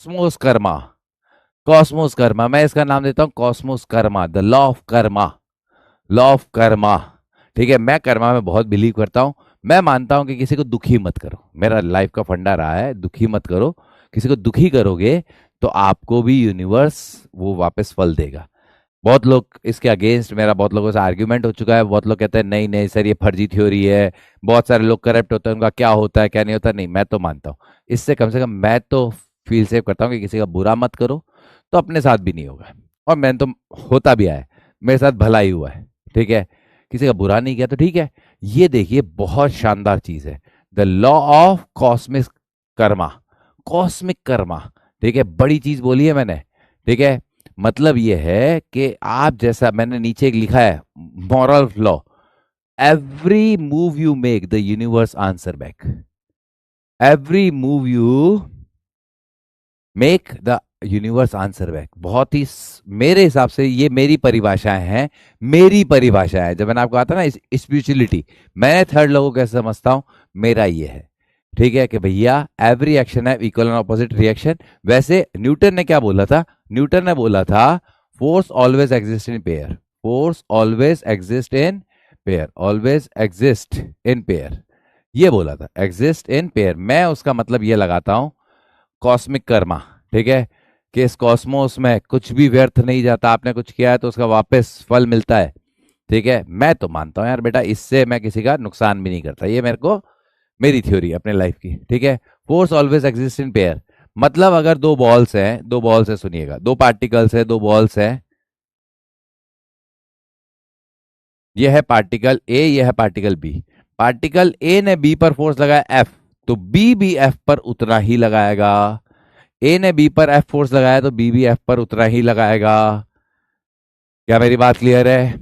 Cosmos Karma, Cosmos Karma, मैं इसका नाम देता हूं Cosmos Karma, the law of Karma, law of Karma. ठीक है, मैं कर्मा में बहुत बिलीव करता हूं। मैं मानता हूं कि किसी को दुखी मत करो, मेरा लाइफ का फंडा रहा है, दुखी मत करो। किसी को दुखी करोगे तो आपको भी यूनिवर्स वो वापस फल देगा। बहुत लोग इसके अगेंस्ट, मेरा बहुत लोगों से आर्ग्यूमेंट हो चुका है, बहुत लोग कहते हैं नहीं नहीं सर ये फर्जी थ्योरी है, बहुत सारे लोग करप्ट होते हैं, उनका क्या होता है क्या नहीं होता। नहीं, मैं तो मानता हूँ, इससे कम से कम मैं तो फील सेव करता हूँ कि किसी का बुरा मत करो, तो अपने साथ भी नहीं होगा। और मैंने तो होता भी आया है, मेरे साथ भला ही हुआ है। ठीक है, किसी का बुरा नहीं किया तो ठीक है। ये देखिए बहुत शानदार चीज है, the law of cosmic Karma, cosmic Karma. ठीक है, बड़ी चीज बोली है मैंने। ठीक है, मतलब ये है कि आप जैसा मैंने नीचे एक लिखा है, moral law, every move you make the universe answer back, every move you make the universe answer back. बहुत ही मेरे हिसाब से ये मेरी परिभाषाएं हैं, मेरी परिभाषा है। जब मैंने आपको कहा था ना स्पिरिचुअलिटी, मैं थर्ड लोगों को कैसे समझता हूं, मेरा ये है। ठीक है, कि भैया एवरी एक्शन है इक्वल एंड ऑपोजिट रिएक्शन। वैसे न्यूटन ने क्या बोला था, न्यूटन ने बोला था force always exist in pair, force always exist in pair, always exist in pair, ये बोला था, एग्जिस्ट इन पेयर। मैं उसका मतलब ये लगाता हूं कॉस्मिक कर्मा। ठीक है, कि इस कॉस्मोस में कुछ भी व्यर्थ नहीं जाता, आपने कुछ किया है तो उसका वापस फल मिलता है। ठीक है, मैं तो मानता हूं यार बेटा, इससे मैं किसी का नुकसान भी नहीं करता, ये मेरे को मेरी थ्योरी अपने लाइफ की। ठीक है, force always exist in pair, मतलब अगर दो बॉल्स हैं, दो बॉल्स है, सुनिएगा, दो पार्टिकल्स है, दो बॉल्स है, ये है पार्टिकल ए, ये है पार्टिकल बी। पार्टिकल ए ने बी पर फोर्स लगाया एफ, तो बी भी एफ पर उतना ही लगाएगा। ए ने बी पर एफ फोर्स लगाया तो बी भी एफ पर उतना ही लगाएगा। क्या मेरी बात क्लियर है,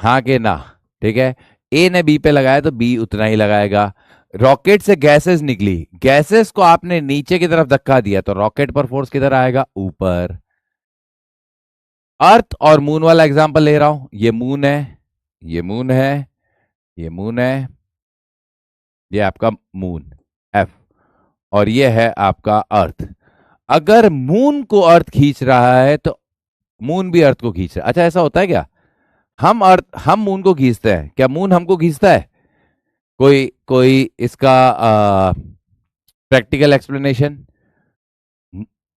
हाँ कि ना? ठीक है, ए ने बी पे लगाया तो बी उतना ही लगाएगा। रॉकेट से गैसेस निकली, गैसेस को आपने नीचे की तरफ धक्का दिया तो रॉकेट पर फोर्स किधर आएगा, ऊपर। अर्थ और मून वाला एग्जांपल ले रहा हूं, ये मून है, ये मून है, ये मून है, ये आपका मून एफ, और ये है आपका अर्थ। अगर मून को अर्थ खींच रहा है तो मून भी अर्थ को खींच रहा है। अच्छा, ऐसा होता है क्या, हम मून को खींचते हैं क्या, मून हमको खींचता है? कोई कोई इसका प्रैक्टिकल एक्सप्लेनेशन?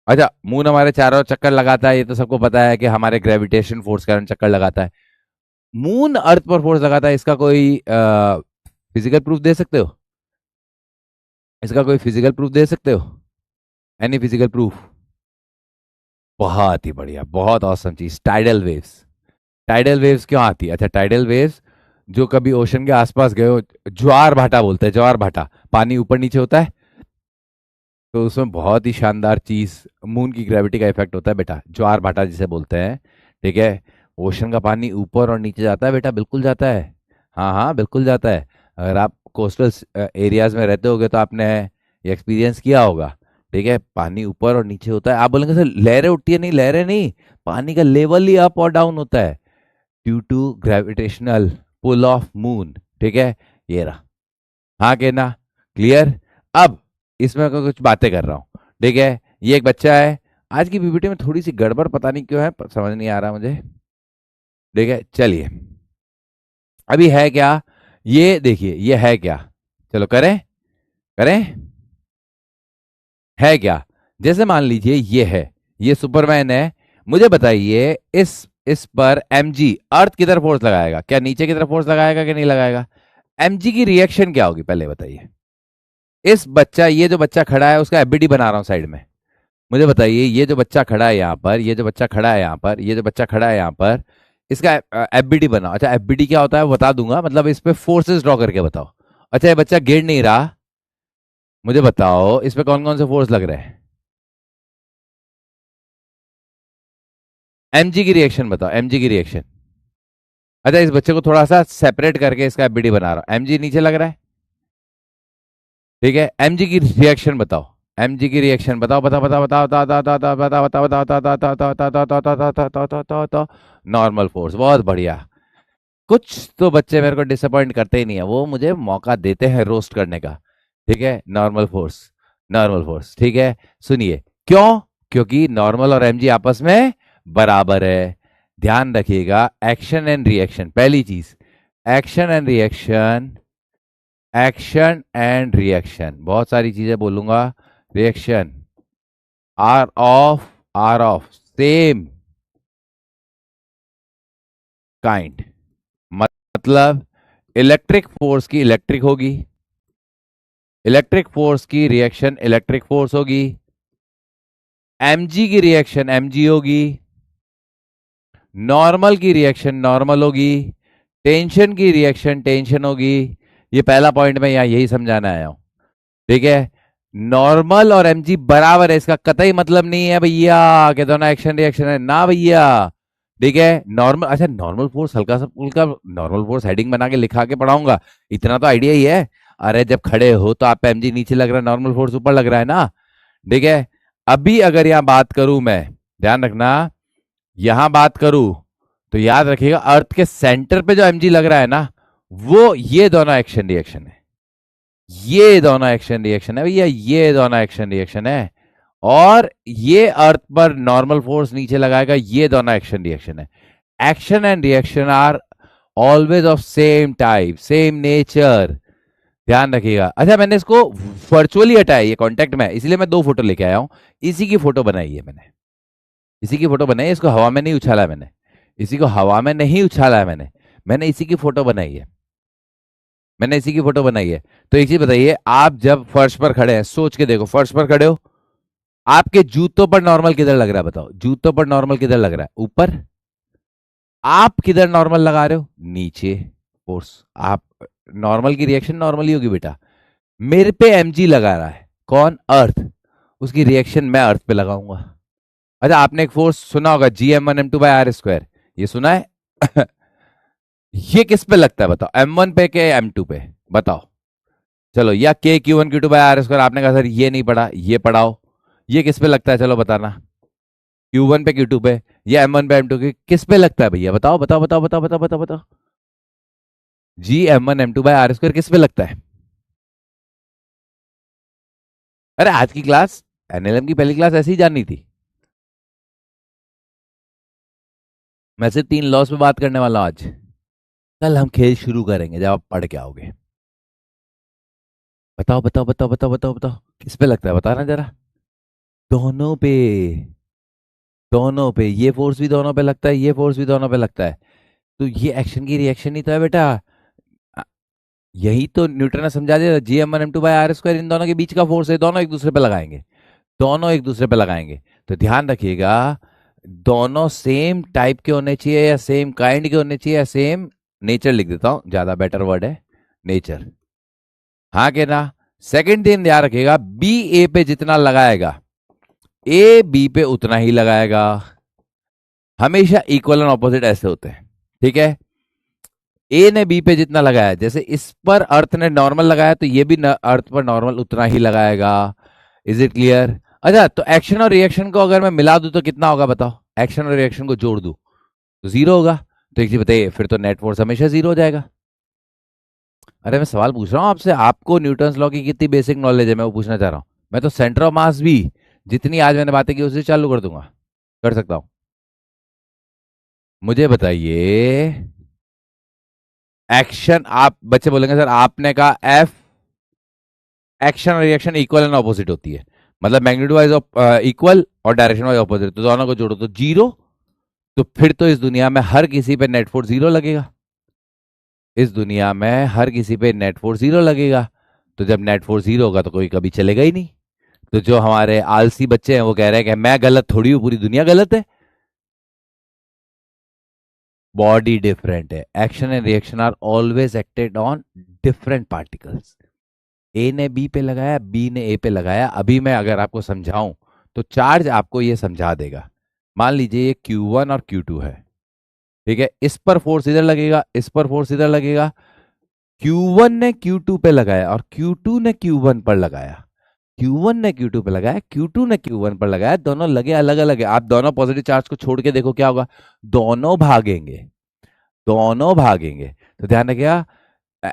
अच्छा, मून हमारे चारों चक्कर लगाता है, ये तो सबको पता है कि हमारे ग्रेविटेशन फोर्स के कारण चक्कर लगाता है। मून अर्थ पर फोर्स लगाता है, इसका कोई फिजिकल प्रूफ दे सकते हो? इसका कोई फिजिकल प्रूफ दे सकते हो? Any physical proof? बहुत ही बढ़िया, बहुत औसम चीज, टाइडल वेव्स। टाइडल वेव्स क्यों आती है? अच्छा, टाइडल वेव्स, जो कभी ओशन के आसपास गए हो, ज्वार भाटा बोलते हैं, ज्वार भाटा, पानी ऊपर नीचे होता है, तो उसमें बहुत ही शानदार चीज मून की ग्रेविटी का इफेक्ट होता है बेटा, ज्वार भाटा जिसे बोलते हैं। ठीक है, ओशन का पानी ऊपर और नीचे जाता है बेटा, बिल्कुल जाता है, हाँ हाँ बिल्कुल जाता है। अगर आप कोस्टल एरियाज में रहते होगे तो आपने ये एक्सपीरियंस किया होगा। ठीक है, पानी ऊपर और नीचे होता है, आप बोलेंगे सर लहरें उठती है, नहीं लहरें नहीं, पानी का लेवल ही अप और डाउन होता है due to gravitational pull of moon. ठीक है, ये रहा, हाँ के ना, क्लियर? अब इसमें मैं कुछ बातें कर रहा हूँ। ठीक है, ये एक बच्चा है, आज की पीपीटी में थोड़ी सी गड़बड़ पता नहीं क्यों है, समझ नहीं आ रहा मुझे। ठीक है, चलिए, अभी है क्या, ये देखिए ये है क्या, चलो करें, करें, है क्या? जैसे मान लीजिए ये है, ये सुपरमैन है, मुझे बताइए इस पर एमजी अर्थ की तरफ फोर्स लगाएगा क्या, नीचे की तरफ फोर्स लगाएगा कि नहीं लगाएगा? एमजी की रिएक्शन क्या होगी पहले बताइए। इस बच्चा, ये जो बच्चा खड़ा है उसका एफबीडी बना रहा हूं साइड में, मुझे बताइए ये जो बच्चा खड़ा है यहाँ पर, ये जो बच्चा खड़ा है यहाँ पर, ये जो बच्चा खड़ा है यहाँ पर, इसका एफबीडी बना। अच्छा, एफबीडी क्या होता है बता दूंगा, मतलब इस पे फोर्सेस ड्रॉ करके बताओ। अच्छा, ये बच्चा गिर नहीं रहा, मुझे बताओ इस पे कौन कौन से फोर्स लग रहे हैं? एमजी की रिएक्शन बताओ, एमजी की रिएक्शन। अच्छा, इस बच्चे को थोड़ा सा सेपरेट करके इसका एफबीडी बना रहा हूं, एमजी नीचे लग रहा है। ठीक है, एमजी की रिएक्शन बताओ, एमजी की रिएक्शन बताओ, बताओ बताओ बताओ बताओ बताओ बताओ बताओ बताओ बताओ बताओ बताओ बताओ बताओ बताओ बताओ बताओ बताओ बताओ बताओ। नॉर्मल फोर्स, बहुत बढ़िया। कुछ तो बच्चे मेरे को डिसअपॉइंट करते ही नहीं है, वो मुझे मौका देते हैं रोस्ट करने का। ठीक है, नॉर्मल फोर्स, नॉर्मल फोर्स। ठीक है, सुनिए क्यों, क्योंकि नॉर्मल और एमजी आपस में बराबर है। ध्यान रखिएगा, एक्शन एंड रिएक्शन, पहली चीज action and reaction, action and reaction, बहुत सारी चीजें बोलूंगा, reaction are of same kind, मतलब इलेक्ट्रिक फोर्स की इलेक्ट्रिक होगी, इलेक्ट्रिक फोर्स की रिएक्शन इलेक्ट्रिक फोर्स होगी, एमजी की रिएक्शन एमजी होगी, नॉर्मल की रिएक्शन नॉर्मल होगी, टेंशन की रिएक्शन टेंशन होगी। ये पहला पॉइंट मैं यहां यही समझाना आया हूं। ठीक है, नॉर्मल और एमजी बराबर है, इसका कतई मतलब नहीं है भैया कि दोनों एक्शन रिएक्शन है, ना भैया। ठीक है, नॉर्मल, अच्छा नॉर्मल फोर्स हल्का सा फुल्का, नॉर्मल फोर्स हेडिंग बना के लिखा के पढ़ाऊंगा, इतना तो आइडिया ही है। अरे जब खड़े हो तो आप एमजी नीचे लग रहा है, नॉर्मल फोर्स ऊपर लग रहा है ना। ठीक है, अभी अगर यहां बात करूं मैं, ध्यान रखना, यहां बात करूं तो याद रखिएगा अर्थ के सेंटर पे जो एमजी लग रहा है ना, वो ये दोनों एक्शन रिएक्शन है, ये दोनों एक्शन रिएक्शन है भैया, ये दोनों एक्शन रिएक्शन है। और ये अर्थ पर नॉर्मल फोर्स नीचे लगाएगा, ये दोनों एक्शन रिएक्शन है। Action and reaction are always of same type, same nature, ध्यान रखिएगा। अच्छा मैंने इसको वर्चुअली हटाया ये कॉन्टेक्ट में, इसलिए मैं दो फोटो लेके आया हूं। इसी की फोटो बनाई है मैंने, इसी की फोटो बनाई है, इसको हवा में नहीं उछाला है मैंने, इसी को हवा में नहीं उछाला है मैंने, मैंने इसी की फोटो बनाई है, मैंने इसी की फोटो बनाई है। तो एक चीज बताइए, आप जब फर्श पर खड़े हैं, सोच के देखो, फर्श पर खड़े हो, आपके जूतों पर नॉर्मल किधर लग रहा है, बताओ, जूतों पर नॉर्मल किधर लग रहा है, ऊपर। आप किधर नॉर्मल लगा रहे हो, नीचे फोर्स। आप नॉर्मल की रिएक्शन नॉर्मल ही होगी बेटा। मेरे पे एमजी लगा रहा है कौन, अर्थ, उसकी रिएक्शन मैं अर्थ पे लगाऊंगा। अच्छा आपने एक फोर्स सुना होगा, G m1m2/r², ये सुना है? ये किस पे लगता है बताओ, M1 पे के M2 पे, बताओ। चलो, या K Q1Q2/r², आपने कहा सर ये नहीं पढ़ा, ये पढ़ाओ। ये किस पे लगता है, चलो बताना। Q1 पे Q2 पे, या M1 पे M2 के, किस पे लगता है भैया, बताओ बताओ बताओ बताओ बताओ बताओ बताओ। G m1m2/r² किस पे लगता है? अरे आज की क्लास, एनएलएम की पहली क्लास ऐसे ही जाननी थी। मैं सिर्फ 3 लॉस पे बात करने वाला हूं आज, कल हम खेल शुरू करेंगे जब आप पढ़ के आओगे। बताओ बताओ बताओ बताओ बताओ बताओ, किस पे लगता है, बताना जरा। दोनों पे, दोनों पे, ये फोर्स भी दोनों पे लगता है, ये फोर्स भी दोनों पे लगता है। तो ये एक्शन की रिएक्शन ही तो है बेटा। अ, यही तो न्यूटन ने समझा दिया, G m1m2/r², इन दोनों के बीच का फोर्स है, दोनों एक दूसरे पे लगाएंगे, दोनों एक दूसरे पे लगाएंगे। तो ध्यान रखिएगा, दोनों सेम टाइप के होने चाहिए, या सेम काइंड के होने चाहिए, या सेम नेचर, लिख देता हूं, ज्यादा बेटर वर्ड है नेचर। हाँ के ना। सेकंड दिन ध्यान रखिएगा, बी ए पे जितना लगाएगा, ए बी पे उतना ही लगाएगा। हमेशा इक्वल एंड ऑपोजिट ऐसे होते हैं। ठीक है, ए ने बी पे जितना लगाया, जैसे इस पर अर्थ ने नॉर्मल लगाया, तो ये भी अर्थ पर नॉर्मल उतना ही लगाएगा। Is it clear? अच्छा, तो एक्शन और रिएक्शन को अगर मैं मिला दूं तो कितना होगा बताओ, एक्शन और रिएक्शन को जोड़ दूं तो जीरो होगा। तो एक चीज बताइए, फिर तो नेट फोर्स हमेशा जीरो हो जाएगा। अरे मैं सवाल पूछ रहा हूँ आपसे, आपको न्यूटन्स लॉ की कितनी बेसिक नॉलेज है, मैं वो पूछना चाह रहा हूँ। मैं तो सेंटर ऑफ मास भी, जितनी आज मैंने बातें की उससे चालू कर दूंगा, कर सकता हूँ। मुझे बताइए, एक्शन, आप बच्चे बोलेंगे सर आपने कहा एफ, एक्शन और रिएक्शन इक्वल एंड ऑपोजिट होती है, मतलब मैग्नीट्यूड वाइज इक्वल और डायरेक्शन वाइज ऑपोजिट, तो दोनों को जोड़ो तो जीरो। तो फिर तो इस दुनिया में हर किसी पे नेट फोर्स जीरो लगेगा, इस दुनिया में हर किसी पे नेट फोर्स जीरो लगेगा। तो जब नेट फोर्स जीरो होगा तो कोई कभी चलेगा ही नहीं। तो जो हमारे आलसी बच्चे हैं वो कह रहे हैं कि मैं गलत थोड़ी हूं, पूरी दुनिया गलत है। बॉडी डिफरेंट है, action and reaction are always acted on different particles. A ने बी पे लगाया, बी ने ए पे लगाया। अभी मैं अगर आपको समझाऊं तो चार्ज आपको ये समझा देगा। मान लीजिए ये Q1 और Q2 है, ठीक है, इस पर फोर्स इधर लगेगा, इस पर फोर्स इधर लगेगा। Q1 ने Q2 पे लगाया और Q2 ने Q1 पर लगाया, Q1 ने Q2 पे लगाया, Q2 ने Q1 पर लगाया, दोनों लगे अलग अलग है। आप दोनों पॉजिटिव चार्ज को छोड़ के देखो क्या होगा, दोनों भागेंगे, दोनों भागेंगे। तो ध्यान रखिएगा,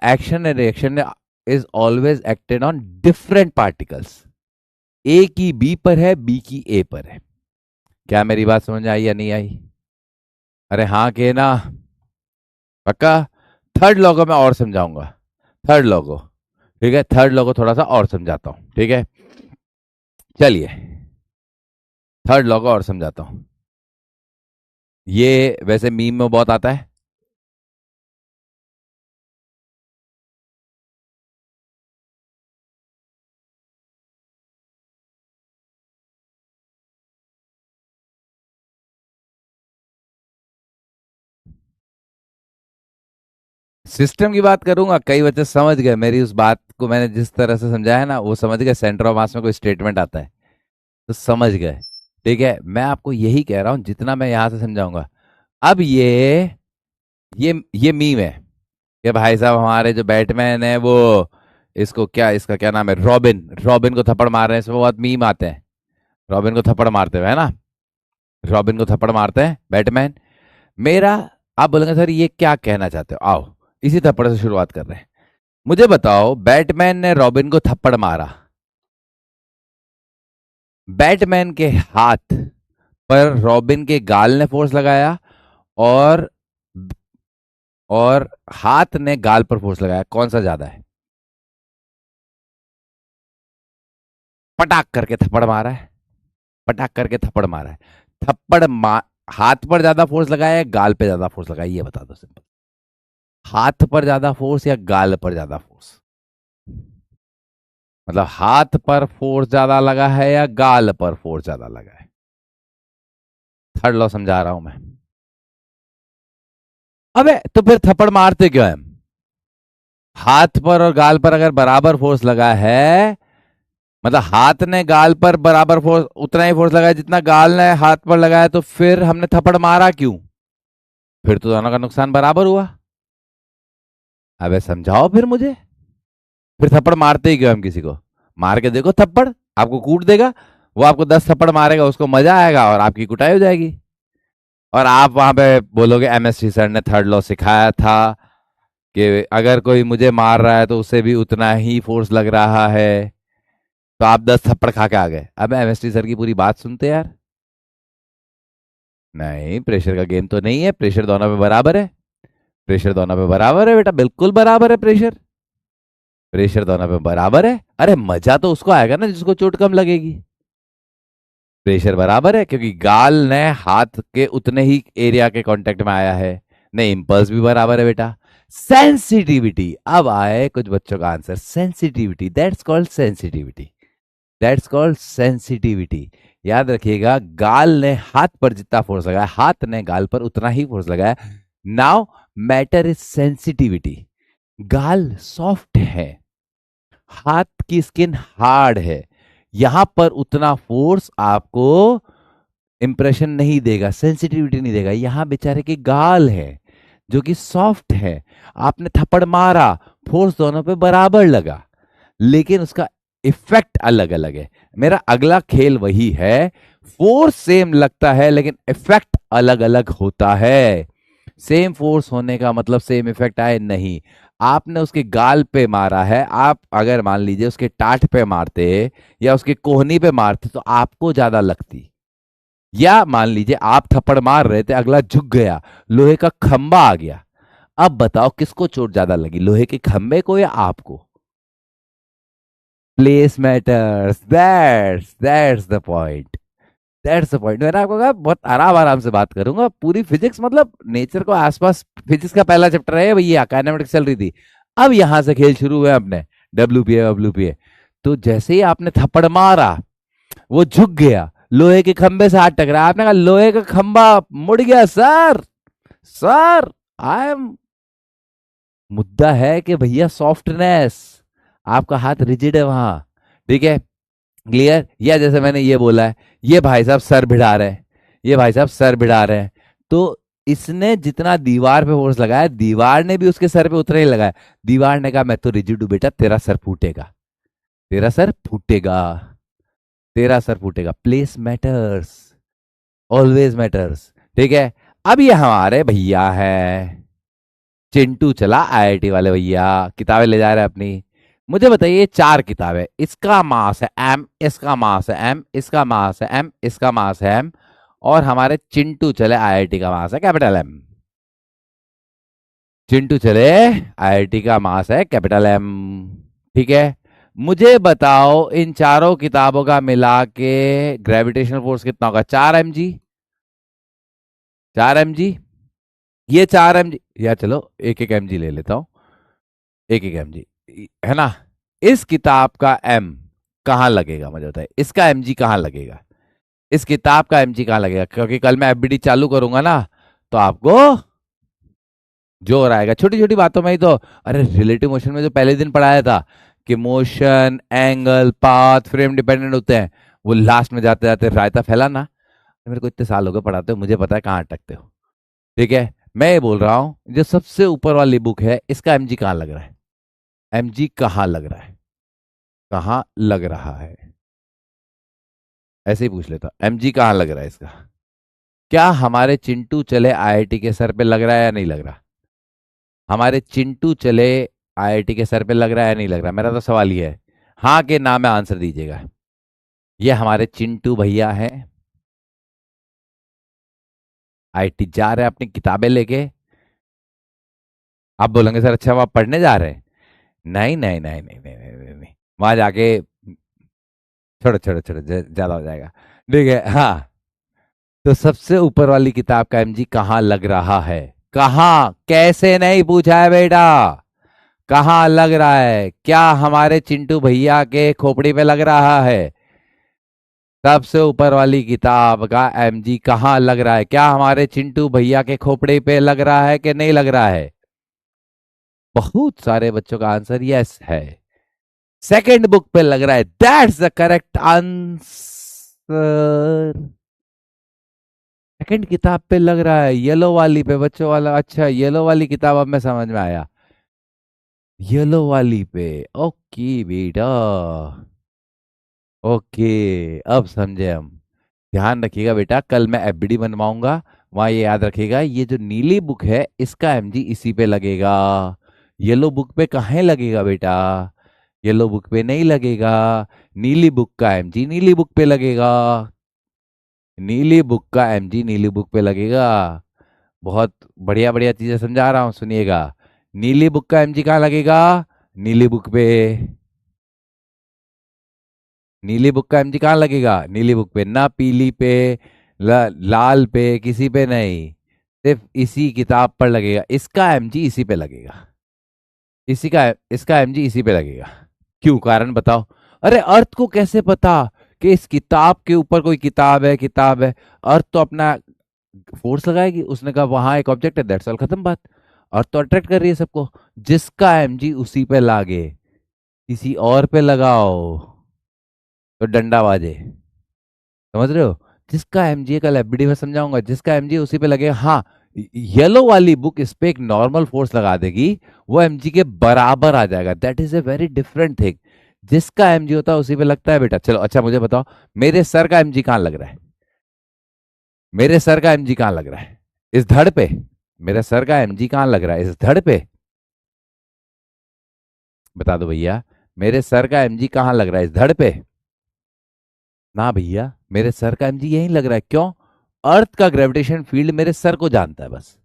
action and reaction is always acted on different particles, A की बी पर है, बी की ए पर है। क्या मेरी बात समझ आई या नहीं आई? अरे हाँ के ना, पक्का। थर्ड लॉ को मैं और समझाऊंगा, थर्ड लॉ को। ठीक है, थर्ड लॉ को थोड़ा सा और समझाता हूं, ठीक है। चलिए, थर्ड लॉ को और समझाता हूं। ये वैसे मीम में बहुत आता है। सिस्टम की बात करूंगा, कई बच्चे समझ गए मेरी उस बात को, मैंने जिस तरह से समझाया ना, वो समझ गए। सेंटर ऑफ मास में कोई स्टेटमेंट आता है तो समझ गए। ठीक है, मैं आपको यही कह रहा हूं जितना मैं यहां से समझाऊंगा। अब ये मीम है कि भाई साहब हमारे जो बैटमैन है वो, इसको क्या, इसका क्या नाम है, रॉबिन, रॉबिन को थप्पड़ मार रहे हैं, इसमें बहुत मीम आते हैं। रॉबिन को थप्पड़ मारते हुए, है ना, रॉबिन को थप्पड़ मारते हैं बैटमैन। मेरा, आप बोलेंगे सर ये क्या कहना चाहते हो, आओ इसी थप्पड़ से शुरुआत कर रहे हैं। मुझे बताओ, बैटमैन ने रॉबिन को थप्पड़ मारा, बैटमैन के हाथ पर रॉबिन के गाल ने फोर्स लगाया, और और हाथ ने गाल पर फोर्स लगाया, कौन सा ज्यादा है? पटाक करके थप्पड़ मारा है, पटाक करके थप्पड़ मारा है। थप्पड़ हाथ पर ज्यादा फोर्स लगाया है, गाल पे ज्यादा फोर्स लगाया, ये बता दो सिंपल। हाथ पर ज्यादा फोर्स या गाल पर ज्यादा फोर्स? मतलब हाथ पर फोर्स ज्यादा लगा है या गाल पर फोर्स ज्यादा लगा है? थर्ड लॉ समझा रहा हूं मैं। अबे तो फिर थप्पड़ मारते क्यों है? हाथ पर और गाल पर अगर बराबर फोर्स लगा है, मतलब हाथ ने गाल पर बराबर फोर्स, उतना ही फोर्स लगाया जितना गाल ने हाथ पर लगाया, तो फिर हमने थप्पड़ मारा क्यों? फिर तो दोनों का नुकसान बराबर हुआ। अबे समझाओ फिर मुझे, फिर थप्पड़ मारते ही क्यों हम किसी को? मार के देखो थप्पड़, आपको कूट देगा। वो आपको 10 थप्पड़ मारेगा, उसको मजा आएगा और आपकी कुटाई हो जाएगी। और आप वहां पे बोलोगे एमएसटी सर ने थर्ड लॉ सिखाया था कि अगर कोई मुझे मार रहा है तो उसे भी उतना ही फोर्स लग रहा है। तो आप 10 थप्पड़ खा के आ गए। अब एमएसटी सर की पूरी बात सुनते यार। नहीं, प्रेशर का गेम तो नहीं है, प्रेशर दोनों पे बराबर है। प्रेशर दोनों पे बराबर है बेटा, बिल्कुल बराबर है प्रेशर। प्रेशर दोनों पे बराबर है। अरे मजा तो उसको आएगा ना जिसको चोट कम लगेगी। प्रेशर बराबर है क्योंकि गाल ने हाथ के उतने ही एरिया के कांटेक्ट में आया है। नहीं, इंपल्स भी बराबर है बेटा। सेंसिटिविटी, अब आए कुछ बच्चों का answer. Sensitivity, that's called sensitivity, that's called sensitivity. याद रखिएगा, गाल ने हाथ पर जितना फोर्स लगाया, हाथ ने गाल पर उतना ही फोर्स लगाया। Now matter is sensitivity. गाल सॉफ्ट है, हाथ की स्किन हार्ड है, यहां पर उतना फोर्स आपको इंप्रेशन नहीं देगा, सेंसिटिविटी नहीं देगा। यहां बेचारे की गाल है जो कि सॉफ्ट है, आपने थप्पड़ मारा, फोर्स दोनों पे बराबर लगा, लेकिन उसका इफेक्ट अलग अलग है। मेरा अगला खेल वही है, फोर्स सेम लगता है लेकिन इफेक्ट अलग अलग होता है। सेम फोर्स होने का मतलब सेम इफेक्ट आए नहीं। आपने उसके गाल पे मारा है, आप अगर मान लीजिए उसके टाट पे मारते या उसके कोहनी पे मारते तो आपको ज्यादा लगती। या मान लीजिए आप थप्पड़ मार रहे थे, अगला झुक गया, लोहे का खंबा आ गया, अब बताओ किसको चोट ज्यादा लगी, लोहे के खंबे को या आपको? Place matters, that's the point, that's the point. मैंने आपको कहा बहुत आराम आराम से बात करूंगा, पूरी फिजिक्स मतलब नेचर को आसपास, फिजिक्स का पहला चैप्टर है भैया, काइनेमेटिक्स चल रही थी। अब यहां से खेल शुरू हुए अपने, डब्ल्यूपीए। तो जैसे ही आपने थप्पड़ मारा, वो झुक गया, लोहे के खंबे से हाथ टकराया, आपने कहा लोहे का खंबा मुड़ गया सर, सर आई एम, मुद्दा है कि भैया सॉफ्टनेस, आपका हाथ रिजिड है वहां। ठीक है, क्लियर? या जैसे मैंने ये बोला है, ये भाई साहब सर भिड़ा रहे हैं, ये भाई साहब सर भिड़ा रहे हैं, तो इसने जितना दीवार पे फोर्स लगाया, दीवार ने भी उसके सर पे उतना ही लगाया। दीवार ने कहा मैं तो रिजिड हूं बेटा, तेरा सर फूटेगा, तेरा सर फूटेगा, तेरा सर फूटेगा। Place matters, always matters. ठीक है, अब ये हमारे भैया है, चिंटू चला आईआईटी वाले भैया, किताबें ले जा रहे हैं अपनी। मुझे बताइए, ये 4 किताब है, इसका मास है एम, इसका मास है एम, इसका मास है एम, इसका मास है एम, और हमारे चिंटू चले आईआईटी का मास है कैपिटल एम। चिंटू चले आईआईटी का मास है कैपिटल एम। ठीक है, मुझे बताओ इन चारों किताबों का मिला के ग्रेविटेशनल फोर्स कितना होगा? 4 mg, 4 mg। ये 4 mg, या चलो एक एक mg ले लेता हूं, एक एक mg, है ना। इस किताब का m कहाँ लगेगा मुझे बताइए, इसका mg कहाँ लगेगा, इस किताब का mg कहाँ लगेगा? क्योंकि कल मैं एफबीडी चालू करूंगा ना, तो आपको जोर आएगा छोटी छोटी बातों में ही तो। अरे रिलेटिव मोशन में जो पहले दिन पढ़ाया था कि motion, angle, path, frame dependent होते हैं, वो लास्ट में जाते जाते रायता फैला ना। मेरे को इतने साल हो गए पढ़ाते हो, मुझे पता है कहाँ अटकते हो। ठीक है, मैं ये बोल रहा हूं जो सबसे ऊपर वाली बुक है, इसका एमजी कहाँ लग रहा है? एमजी कहाँ लग रहा है? कहाँ लग रहा है? ऐसे ही पूछ लेता, एमजी कहाँ लग रहा है इसका? क्या हमारे चिंटू चले आईआईटी के सर पे लग रहा है या नहीं लग रहा? हमारे चिंटू चले आईआईटी के सर पे लग रहा है या नहीं लग रहा? मेरा तो सवाल ये है, हाँ के ना में आंसर दीजिएगा। ये हमारे चिंटू भैया हैं, आईआईटी जा रहे हैं अपनी किताबें लेके। आप बोलेंगे सर अच्छा आप पढ़ने जा रहे हैं? नहीं नहीं नहीं नहीं नहीं नहीं, नहीं, नहीं। वहां जाके छोड़ो छोड़ो छोड़ो, ज्यादा हो जाएगा। ठीक है, हाँ। तो सबसे ऊपर वाली किताब का एमजी कहाँ लग रहा है? कहाँ, कैसे नहीं पूछा है बेटा, कहाँ लग रहा है? क्या हमारे चिंटू भैया के खोपड़ी पे लग रहा है? सबसे ऊपर वाली किताब का एमजी कहाँ लग रहा है? क्या हमारे चिंटू भैया के खोपड़ी पे लग रहा है कि नहीं लग रहा है? बहुत सारे बच्चों का आंसर यस है, सेकंड बुक पे लग रहा है। That's the correct answer. Second किताब पे लग रहा है, येलो वाली पे, बच्चों वाला। अच्छा, येलो वाली किताब, अब मैं समझ में आया, येलो वाली पे। ओके बेटा, ओके, अब समझे हम। ध्यान रखिएगा बेटा, कल मैं एफबीडी बनवाऊंगा, वहां ये याद रखिएगा, ये जो नीली बुक है इसका एमजी इसी पे लगेगा। येलो बुक पे कहाँ लगेगा बेटा? येलो बुक पे नहीं लगेगा। नीली बुक का एमजी नीली बुक पे लगेगा। नीली बुक का एमजी नीली बुक पे लगेगा। बहुत बढ़िया बढ़िया चीजें समझा रहा हूं, सुनिएगा। नीली बुक का एमजी कहाँ लगेगा? नीली बुक पे। नीली बुक का एमजी कहाँ लगेगा? नीली बुक पे, ना पीली पे, लाल पे, किसी पे नहीं, सिर्फ इसी किताब पर लगेगा। इसका एमजी इसी पे लगेगा, इसी का, इसका एमजी इसी पे लगेगा। क्यों, कारण बताओ। अरे अर्थ को कैसे पता कि इस किताब के ऊपर कोई किताब है? किताब है, अर्थ तो अपना फोर्स लगाएगी, उसने कहा वहां एक ऑब्जेक्ट है, दैट्स ऑल, खत्म बात। अर्थ तो अट्रैक्ट कर रही है सबको, जिसका एमजी उसी पे लागे। किसी और पे लगाओ तो डंडा बाजे, समझ रहे हो? जिसका एमजी, कल एफबीडी में समझाऊंगा, जिसका एमजी उसी पे लगेगा। हाँ, येलो वाली बुक इस पे एक नॉर्मल फोर्स लगा देगी, वो एमजी के बराबर आ जाएगा। That is a very different thing. जिसका एमजी होता है उसी पे लगता है बेटा। चलो अच्छा, मुझे बताओ, मेरे सर का एमजी कहाँ लग रहा है? मेरे सर का एमजी कहाँ लग रहा है? इस धड़ पे। मेरे सर का एमजी कहाँ लग रहा है? इस धड़ पे। बता दो भैया, मेरे सर का एमजी कहाँ लग रहा है? इस धड़ पे। ना भैया, मेरे सर का एमजी यहीं लग रहा है। क्यों? अर्थ का ग्रेविटेशन फील्ड मेरे सर को जानता है बस,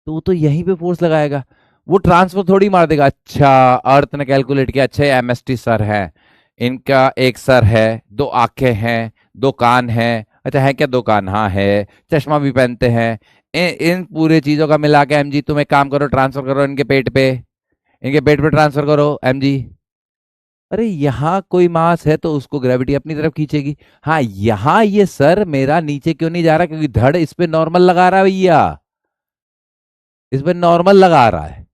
तो वो तो यहीं पे फोर्स लगाएगा, वो ट्रांसफर थोड़ी मार देगा। अच्छा, अर्थ ने कैलकुलेट किया, अच्छा एमएसटी सर है, इनका एक सर है, दो आंखें हैं, दो कान हैं। अच्छा है क्या? दो कान, हाँ है, चश्मा भी पहनते हैं। इन पूरे चीजों का मिला के एमजी, तुम एक काम करो, ट्रांसफर करो इनके पेट पे, इनके पेट पे ट्रांसफर करो एमजी। अरे यहाँ कोई मास है तो उसको ग्रेविटी अपनी तरफ खींचेगी। हाँ, यहाँ ये सर मेरा नीचे क्यों नहीं जा रहा? क्योंकि धड़ इस पे नॉर्मल लगा रहा है भैया, इस पे नॉर्मल लगा रहा है।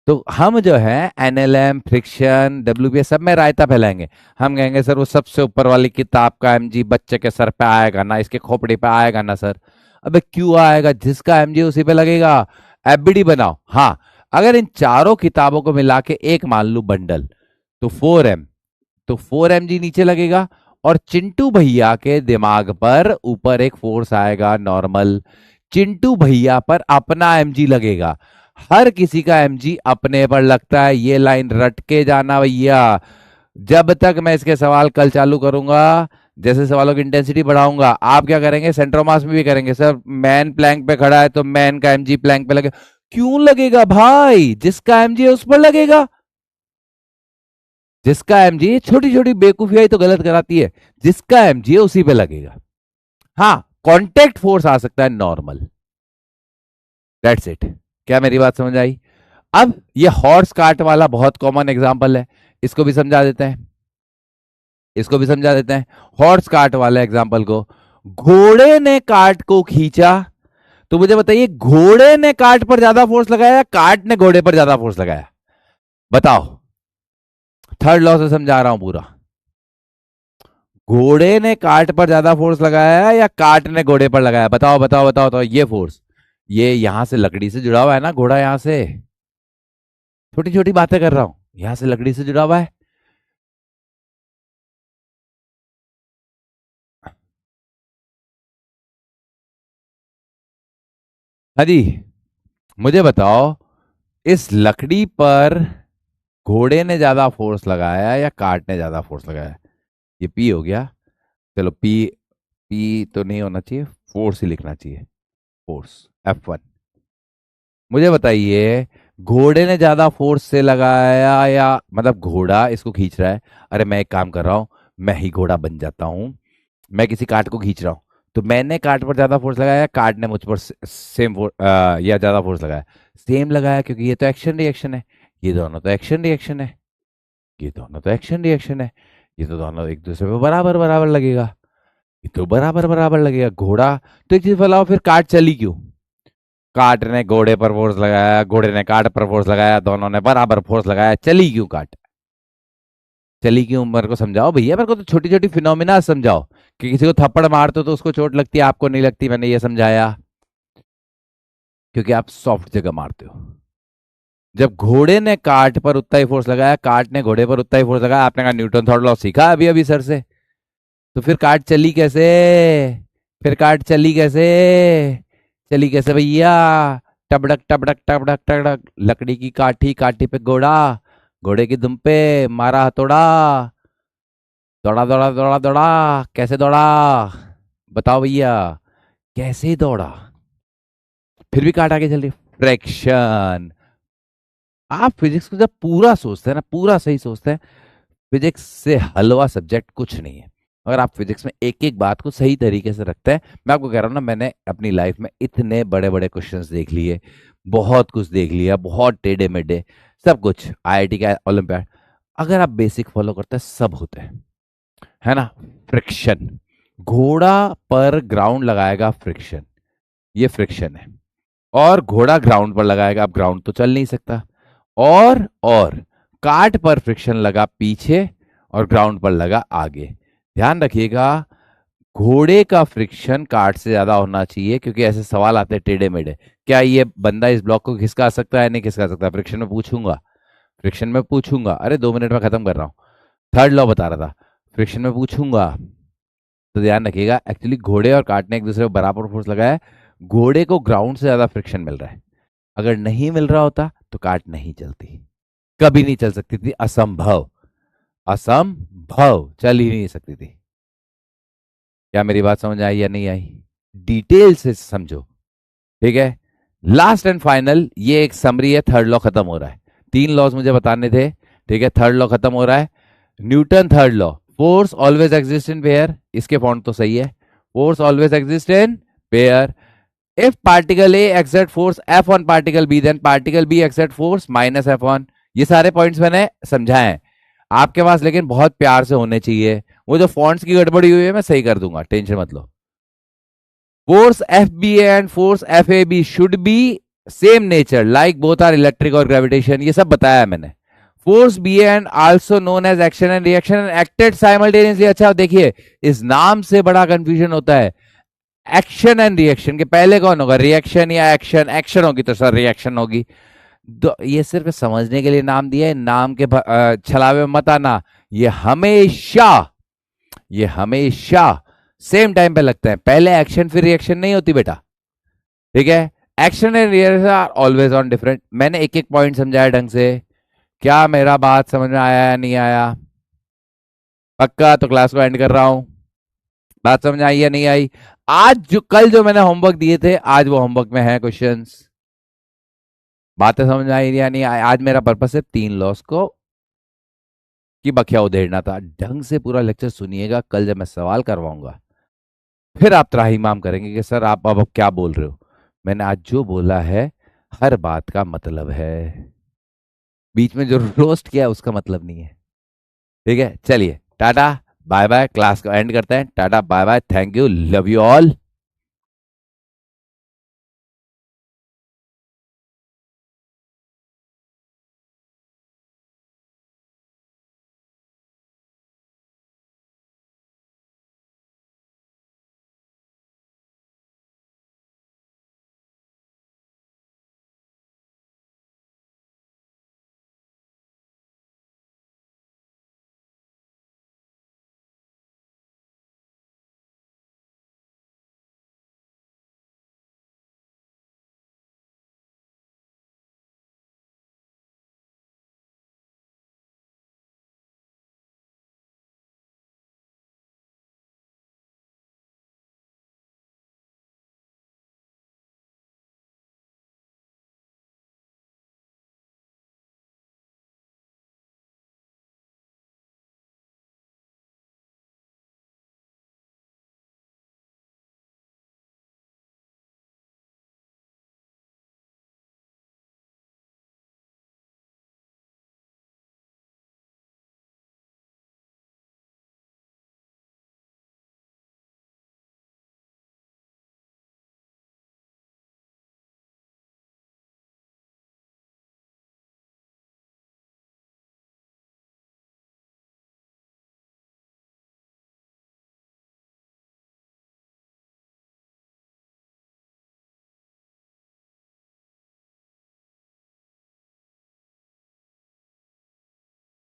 तो हम जो है एनएलएम, फ्रिक्शन, डब्ल्यूपीएस सब में रायता फैलाएंगे। हम कहेंगे सर वो सबसे ऊपर वाली किताब का एमजी बच्चे के सर पे आएगा ना, इसके खोपड़ी पे आएगा ना सर? अबे क्यों आएगा? जिसका एमजी उसी पे लगेगा। एफबीडी बनाओ। हाँ, अगर इन चारों किताबों को मिला के एक मान लू बंडल, तो 4M, तो 4mg नीचे लगेगा, और चिंटू भैया के दिमाग पर ऊपर एक फोर्स आएगा नॉर्मल, चिंटू भैया पर अपना एमजी लगेगा। हर किसी का एमजी अपने पर लगता है, ये लाइन रट के जाना भैया। जब तक मैं इसके सवाल कल चालू करूंगा, जैसे सवालों की इंटेंसिटी बढ़ाऊंगा, आप क्या करेंगे, सेंटर ऑफ मास में भी करेंगे। सर मैन प्लैंक पे खड़ा है तो मैन का एमजी प्लैंक पे लगे, क्यों लगेगा भाई? जिसका एमजी है उस पर लगेगा। जिसका एमजी, छोटी छोटी बेवकूफियाई तो गलत कराती है, जिसका एमजी है उसी पे लगेगा। हाँ, कांटेक्ट फोर्स आ सकता है नॉर्मल, दैट्स इट। क्या मेरी बात समझ आई? अब ये हॉर्स कार्ट वाला बहुत कॉमन एग्जांपल है, इसको भी समझा देते हैं, इसको भी समझा देते हैं। हॉर्स कार्ट वाले एग्जांपल को, घोड़े ने कार्ट को खींचा, तो मुझे बताइए घोड़े ने कार्ट पर ज्यादा फोर्स लगाया या कार्ट ने घोड़े पर ज्यादा फोर्स लगाया? बताओ, थर्ड लॉ से समझा रहा हूं पूरा। घोड़े ने कार्ट पर ज्यादा फोर्स लगाया या कार्ट ने घोड़े पर लगाया? बताओ बताओ बताओ बताओ। ये फोर्स, ये यहां से लकड़ी से जुड़ा हुआ है ना, घोड़ा यहां से, छोटी छोटी बातें कर रहा हूं, यहां से लकड़ी से जुड़ा हुआ है। हाँ जी, मुझे बताओ, इस लकड़ी पर घोड़े ने ज्यादा फोर्स लगाया या कार्ट ने ज्यादा फोर्स लगाया? ये पी हो गया, चलो पी, पी तो नहीं होना चाहिए, फोर्स ही लिखना चाहिए, फोर्स F1। मुझे बताइए, घोड़े ने ज्यादा फोर्स से लगाया या मतलब घोड़ा इसको खींच रहा है, अरे मैं एक काम कर रहा हूं, मैं ही घोड़ा बन जाता हूं, मैं किसी कार्ट को खींच रहा हूं, तो मैंने कार्ट पर ज्यादा फोर्स लगाया, कार्ट ने मुझ पर सेम फोर्स या ज्यादा फोर्स लगाया? सेम लगाया, क्योंकि ये तो एक्शन रिएक्शन है, ये दोनों तो एक्शन रिएक्शन है, ये दोनों तो एक्शन रिएक्शन है, ये तो दोनों एक दूसरे पे बराबर बराबर लगेगा, ये तो बराबर बराबर लगेगा। घोड़ा, तो एक चीज बताओ, फिर कार्ट चली क्यों? कार्ट ने घोड़े पर फोर्स लगाया, घोड़े ने कार्ट पर फोर्स लगाया, दोनों ने बराबर फोर्स लगाया, चली क्यों कार्ट? चली क्यों, मेरे को समझाओ भैया, मेरे को तो छोटी छोटी फिनोमिना समझाओ, कि किसी को थप्पड़ मारते हो तो उसको चोट लगती है, आपको नहीं लगती, मैंने ये समझाया क्योंकि आप सॉफ्ट जगह मारते हो। जब घोड़े ने कार्ट पर उतना ही फोर्स लगाया, कार्ट ने घोड़े पर उतना ही फोर्स लगाया, आपने कहा न्यूटन थर्ड लॉ सीखा अभी अभी सर से, तो फिर कार्ट चली कैसे? फिर कार्ट चली कैसे? चली कैसे भैया? टबड़क टबड़क टबड़क टबड़क, लकड़ी की काठी, काठी पे घोड़ा, घोड़े की दुम पे मारा हथौड़ा, दौड़ा दौड़ा दौड़ा दौड़ा, कैसे दौड़ा? बताओ भैया, कैसे दौड़ा? फिर भी काट आगे चल रही, फ्रैक्शन। आप फिजिक्स को जब पूरा सोचते हैं ना, पूरा सही सोचते हैं, फिजिक्स से हलवा सब्जेक्ट कुछ नहीं है। अगर आप फिजिक्स में एक एक बात को सही तरीके से रखते हैं, मैं आपको कह रहा हूं ना, मैंने अपनी लाइफ में इतने बड़े बड़े क्वेश्चंस देख लिए, बहुत कुछ देख लिया, बहुत टेढ़े मेढ़े, सब कुछ, आईआईटी का ओलंपियाड, अगर आप बेसिक फॉलो करते हैं सब होते हैं, है ना? फ्रिक्शन, घोड़ा पर ग्राउंड लगाएगा फ्रिक्शन, ये फ्रिक्शन है, और घोड़ा ग्राउंड पर लगाएगा, अब ग्राउंड तो चल नहीं सकता, और कार्ट पर फ्रिक्शन लगा पीछे और ग्राउंड पर लगा आगे। ध्यान रखिएगा, घोड़े का फ्रिक्शन कार्ट से ज्यादा होना चाहिए, क्योंकि ऐसे सवाल आते हैं टेढ़े मेढ़े, क्या ये बंदा इस ब्लॉक को खिसका सकता है, नहीं खिसका सकता? फ्रिक्शन में पूछूंगा, फ्रिक्शन में पूछूंगा, अरे 2 मिनट में खत्म कर रहा हूं, थर्ड लॉ बता रहा था, फ्रिक्शन में पूछूंगा। तो ध्यान रखिएगा, एक्चुअली घोड़े और कार्ट ने एक दूसरे को बराबर फोर्स लगाया है, घोड़े को ग्राउंड से ज्यादा फ्रिक्शन मिल रहा है, अगर नहीं मिल रहा होता तो कार्ट नहीं चलती, कभी नहीं चल सकती थी, असंभव, असंभव, चल ही नहीं सकती थी। क्या मेरी बात समझ आई या नहीं आई? डिटेल से समझो, ठीक है? लास्ट एंड फाइनल, ये एक समरी है, थर्ड लॉ खत्म हो रहा है, 3 लॉज मुझे बताने थे, ठीक है? थर्ड लॉ खत्म हो रहा है, Newton third law, force always exist in pair, इसके फॉन्ट तो सही है, force always exist in pair, if particle A exert force F on particle B, then particle B exert force minus F on। ये सारे points मैंने समझाए हैं आपके पास, लेकिन बहुत प्यार से होने चाहिए, वो जो फॉन्ट्स की गड़बड़ी हुई है मैं सही कर दूंगा, टेंशन मत लो। Force F B A and force F A B should be same nature, like both are electric और ग्रेविटेशन, ये सब बताया मैंने। Force B and also known as action and reaction and acted simultaneously. अच्छा देखिए, इस नाम से बड़ा कंफ्यूजन होता है, एक्शन एंड रिएक्शन के पहले कौन होगा, रिएक्शन या एक्शन? एक्शन होगी तो सर रिएक्शन होगी, ये सिर्फ समझने के लिए नाम दिया है, नाम के छलावे में मत आना, ये हमेशा, ये हमेशा सेम टाइम पे लगता है, पहले एक्शन फिर रिएक्शन नहीं होती बेटा, ठीक है? Action and reaction are always on different. मैंने एक एक पॉइंट समझाया ढंग से, क्या मेरा बात समझ में आया या नहीं आया? पक्का? तो क्लास को एंड कर रहा हूं। बात समझ आई या नहीं आई? आज जो कल जो मैंने होमवर्क दिए थे, आज वो होमवर्क में है क्वेश्चंस। बातें समझ आई या नहीं आई? आज मेरा पर्पस है 3 लॉस को की बखिया उधेड़ना था। ढंग से पूरा लेक्चर सुनिएगा, कल जब मैं सवाल करवाऊंगा फिर आप त्राहिमाम करेंगे कि सर आप अब क्या बोल रहे हो। मैंने आज जो बोला है हर बात का मतलब है, बीच में जो रोस्ट किया है उसका मतलब नहीं है। ठीक है, चलिए टाटा बाय बाय, क्लास को एंड करते हैं। Tata bye bye, thank you, love you all.